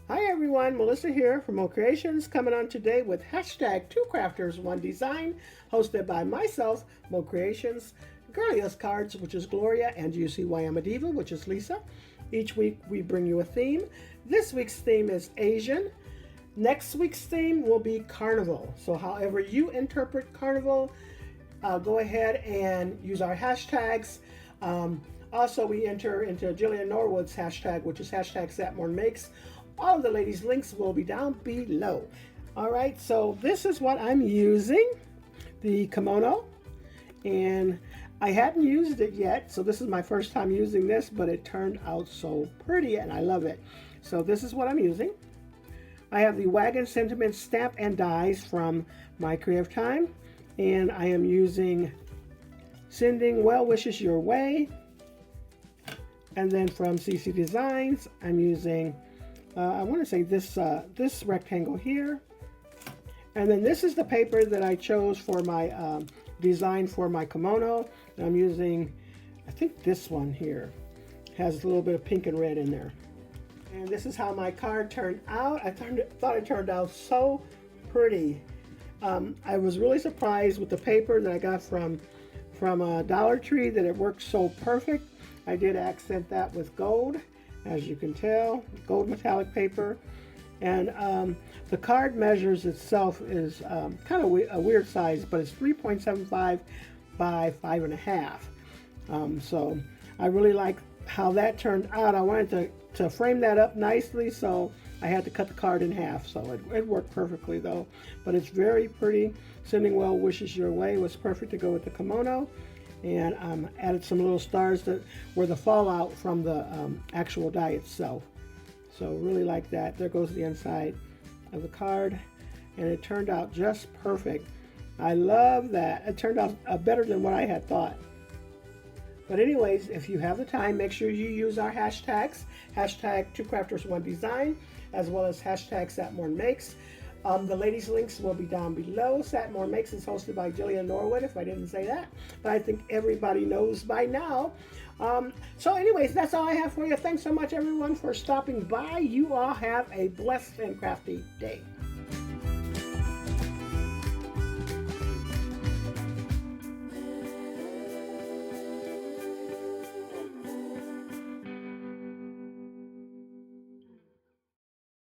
Hi everyone, Melissa here from Mo Creations, coming on today with hashtag Two Crafters One Design, hosted by myself, Mo Creations, Girlia's Cards, which is Gloria, and You See Why I'm a Diva, which is Lisa. Each week we bring you a theme. This week's theme is Asian. Next week's theme will be Carnival. So however you interpret Carnival, go ahead and use our hashtags. Also, we enter into Jillian Norwood's hashtag, which is hashtag #SatMornMakes. All of the ladies' links will be down below. All right, so this is what I'm using, the kimono, and I hadn't used it yet, so this is my first time using this, but it turned out so pretty and I love it. So this is what I'm using. I have the Wagon Sentiment stamp and dies from my Creative Time, and I am using Sending Well Wishes Your Way. And then from CC Designs, I'm using I want to say this rectangle here, and then this is the paper that I chose for my design for my kimono. And I'm using, I think this one here has a little bit of pink and red in there. And this is how my card turned out. I thought it turned out so pretty. I was really surprised with the paper that I got from Dollar Tree, that it worked so perfect. I did accent that with gold, as you can tell, gold metallic paper. And the card measures itself is kind of a weird size, but it's 3.75 by 5.5. So I really like how that turned out. I wanted to frame that up nicely, so I had to cut the card in half. So it worked perfectly though, but it's very pretty. Sending Well Wishes Your Way was perfect to go with the kimono. And added some little stars that were the fallout from the actual die itself. So really like that. There goes the inside of the card, and it turned out just perfect. I love that. It turned out better than what I had thought. But anyways, if you have the time, make sure you use our hashtags, hashtag Two Crafters One Design, as well as hashtag #SatMornMakes. The ladies' links will be down below. #SatMornMakes is hosted by Jillian Norwood, if I didn't say that, but I think everybody knows by now. So anyways, that's all I have for you. Thanks so much, everyone, for stopping by. You all have a blessed and crafty day.